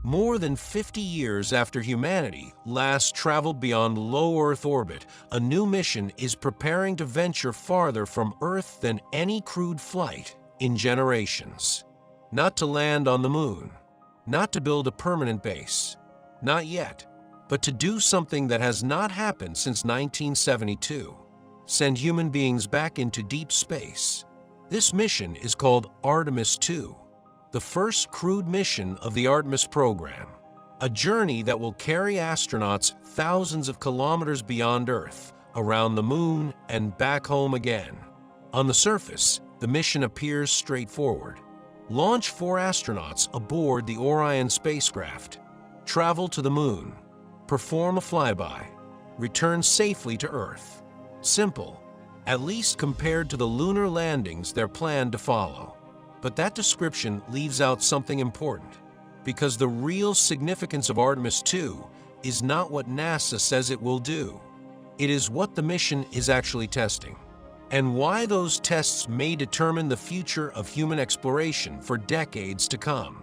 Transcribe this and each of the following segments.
More than 50 years after humanity last traveled beyond low Earth orbit, a new mission is preparing to venture farther from Earth than any crewed flight in generations. Not to land on the moon, not to build a permanent base, not yet, but to do something that has not happened since 1972. Send human beings back into deep space. This mission is called Artemis II, the first crewed mission of the Artemis program, a journey that will carry astronauts thousands of kilometers beyond Earth, around the moon, and back home again. On the surface, the mission appears straightforward. Launch 4 astronauts aboard the Orion spacecraft, travel to the moon, perform a flyby, return safely to Earth. Simple, at least compared to the lunar landings they're planned to follow. But that description leaves out something important, because the real significance of Artemis II is not what NASA says it will do. It is what the mission is actually testing, and why those tests may determine the future of human exploration for decades to come.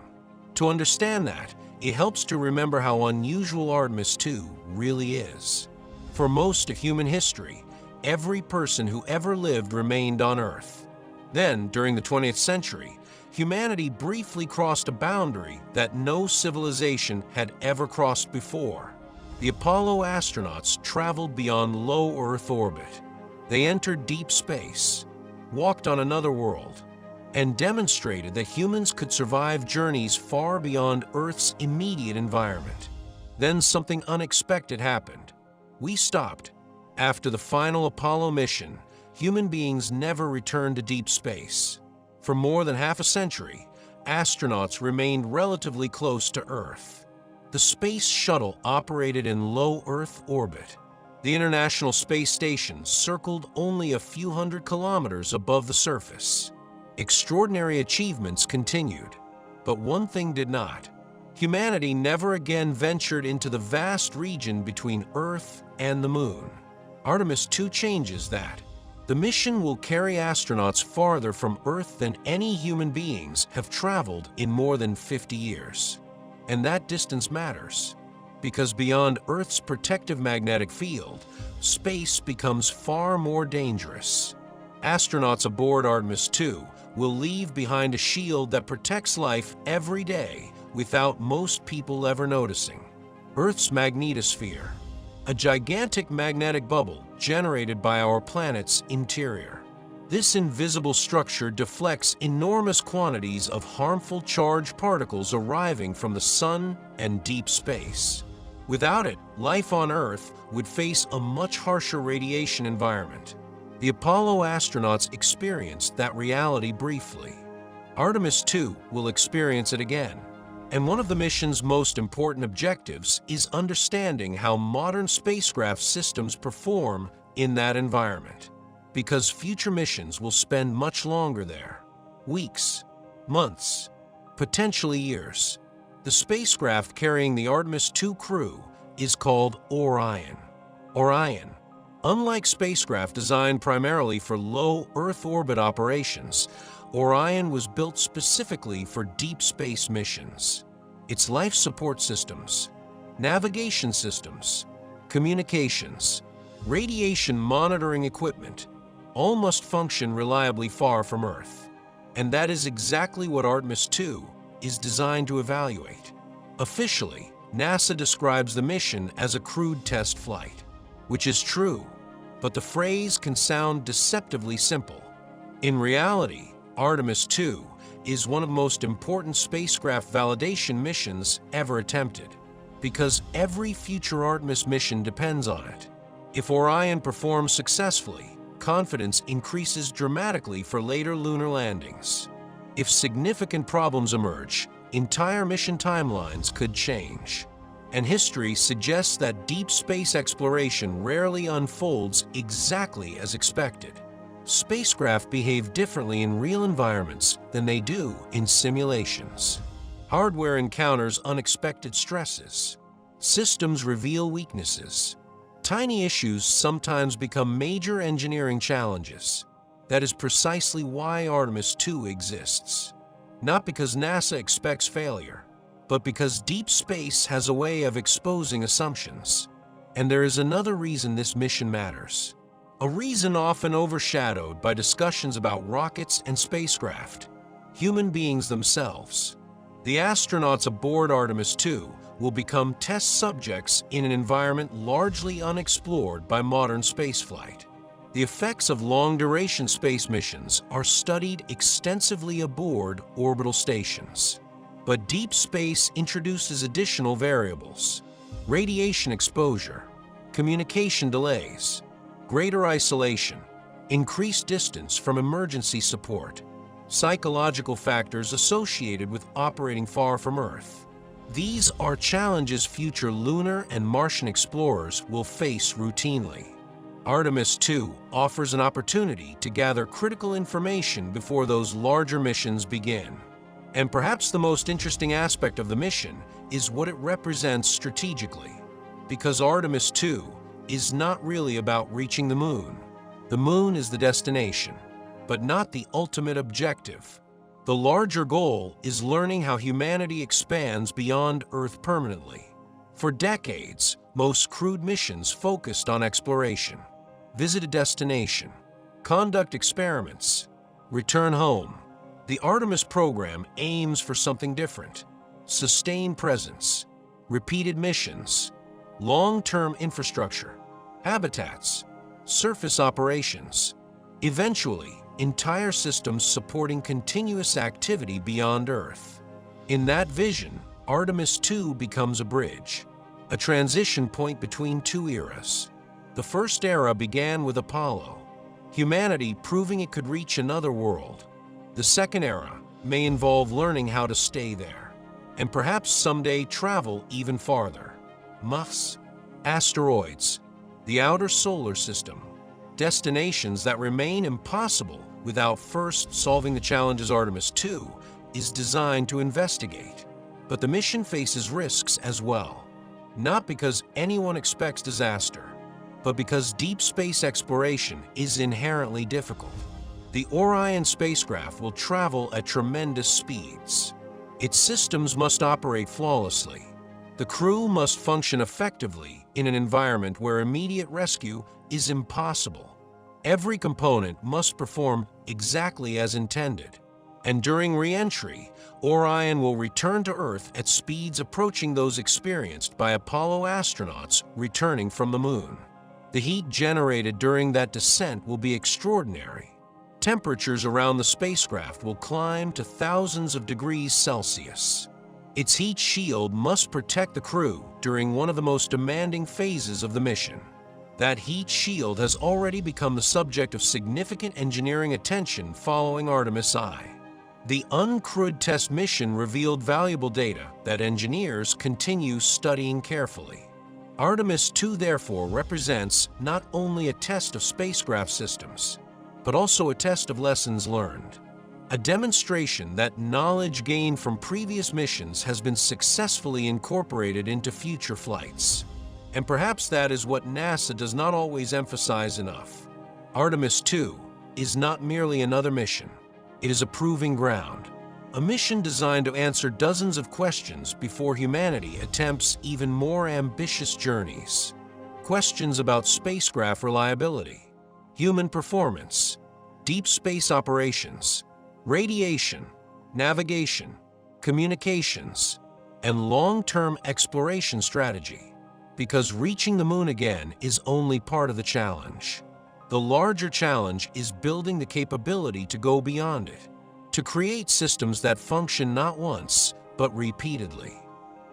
To understand that, it helps to remember how unusual Artemis II really is. For most of human history, every person who ever lived remained on Earth. Then, during the 20th century, humanity briefly crossed a boundary that no civilization had ever crossed before. The Apollo astronauts traveled beyond low Earth orbit. They entered deep space, walked on another world, and demonstrated that humans could survive journeys far beyond Earth's immediate environment. Then something unexpected happened. We stopped. After the final Apollo mission, human beings never returned to deep space. For more than half a century, astronauts remained relatively close to Earth. The Space Shuttle operated in low Earth orbit. The International Space Station circled only a few hundred kilometers above the surface. Extraordinary achievements continued, but one thing did not. Humanity never again ventured into the vast region between Earth and the Moon. Artemis II changes that. The mission will carry astronauts farther from Earth than any human beings have traveled in more than 50 years. And that distance matters, because beyond Earth's protective magnetic field, space becomes far more dangerous. Astronauts aboard Artemis II will leave behind a shield that protects life every day without most people ever noticing. Earth's magnetosphere, a gigantic magnetic bubble generated by our planet's interior. This invisible structure deflects enormous quantities of harmful charged particles arriving from the sun and deep space. Without it, life on Earth would face a much harsher radiation environment. The Apollo astronauts experienced that reality briefly. Artemis II will experience it again. And one of the mission's most important objectives is understanding how modern spacecraft systems perform in that environment. Because future missions will spend much longer there. Weeks, months, potentially years. The spacecraft carrying the Artemis II crew is called Orion. Orion, unlike spacecraft designed primarily for low Earth orbit operations, Orion was built specifically for deep space missions. Its life support systems, navigation systems, communications, radiation monitoring equipment, all must function reliably far from Earth. And that is exactly what Artemis II is designed to evaluate. Officially, NASA describes the mission as a crewed test flight, which is true, but the phrase can sound deceptively simple. In reality, Artemis II is one of the most important spacecraft validation missions ever attempted, because every future Artemis mission depends on it. If Orion performs successfully, confidence increases dramatically for later lunar landings. If significant problems emerge, entire mission timelines could change. And history suggests that deep space exploration rarely unfolds exactly as expected. Spacecraft behave differently in real environments than they do in simulations. Hardware encounters unexpected stresses. Systems reveal weaknesses. Tiny issues sometimes become major engineering challenges. That is precisely why Artemis II exists. Not because NASA expects failure, but because deep space has a way of exposing assumptions. And there is another reason this mission matters. A reason often overshadowed by discussions about rockets and spacecraft: human beings themselves. The astronauts aboard Artemis 2 will become test subjects in an environment largely unexplored by modern spaceflight. The effects of long-duration space missions are studied extensively aboard orbital stations. But deep space introduces additional variables: radiation exposure, communication delays, greater isolation, increased distance from emergency support, psychological factors associated with operating far from Earth. These are challenges future lunar and Martian explorers will face routinely. Artemis 2 offers an opportunity to gather critical information before those larger missions begin. And perhaps the most interesting aspect of the mission is what it represents strategically. Because Artemis 2 is not really about reaching the moon. The moon is the destination, but not the ultimate objective. The larger goal is learning how humanity expands beyond Earth permanently. For decades, most crewed missions focused on exploration: visit a destination, conduct experiments, return home. The Artemis program aims for something different: sustained presence, repeated missions, long-term infrastructure, habitats, surface operations, eventually entire systems supporting continuous activity beyond Earth. In that vision, Artemis 2 becomes a bridge, a transition point between two eras. The first era began with Apollo, humanity proving it could reach another world. The second era may involve learning how to stay there, and perhaps someday travel even farther. Mars, asteroids, the outer solar system, destinations that remain impossible without first solving the challenges Artemis 2 is designed to investigate. But the mission faces risks as well, not because anyone expects disaster, but because deep space exploration is inherently difficult. The Orion spacecraft will travel at tremendous speeds. Its systems must operate flawlessly. The crew must function effectively in an environment where immediate rescue is impossible. Every component must perform exactly as intended. And during re-entry, Orion will return to Earth at speeds approaching those experienced by Apollo astronauts returning from the Moon. The heat generated during that descent will be extraordinary. Temperatures around the spacecraft will climb to thousands of degrees Celsius. Its heat shield must protect the crew during one of the most demanding phases of the mission. That heat shield has already become the subject of significant engineering attention following Artemis I. The uncrewed test mission revealed valuable data that engineers continue studying carefully. Artemis II therefore represents not only a test of spacecraft systems, but also a test of lessons learned. A demonstration that knowledge gained from previous missions has been successfully incorporated into future flights. And perhaps that is what NASA does not always emphasize enough. Artemis II is not merely another mission. It is a proving ground. A mission designed to answer dozens of questions before humanity attempts even more ambitious journeys. Questions about spacecraft reliability, human performance, deep space operations, radiation, navigation, communications, and long-term exploration strategy. Because reaching the moon again is only part of the challenge. The larger challenge is building the capability to go beyond it, to create systems that function not once, but repeatedly.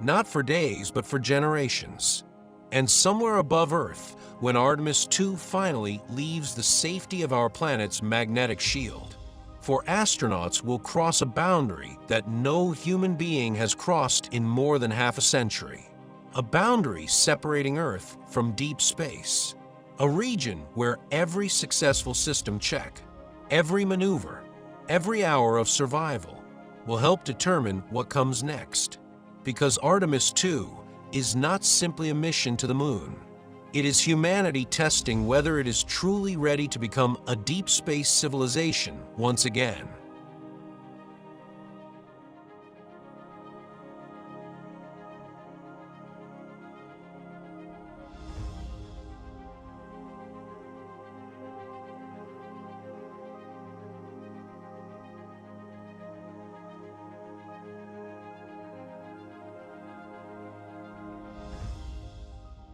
Not for days, but for generations. And somewhere above Earth, when Artemis II finally leaves the safety of our planet's magnetic shield, for astronauts will cross a boundary that no human being has crossed in more than half a century. A boundary separating Earth from deep space. A region where every successful system check, every maneuver, every hour of survival will help determine what comes next. Because Artemis II is not simply a mission to the moon. It is humanity testing whether it is truly ready to become a deep space civilization once again.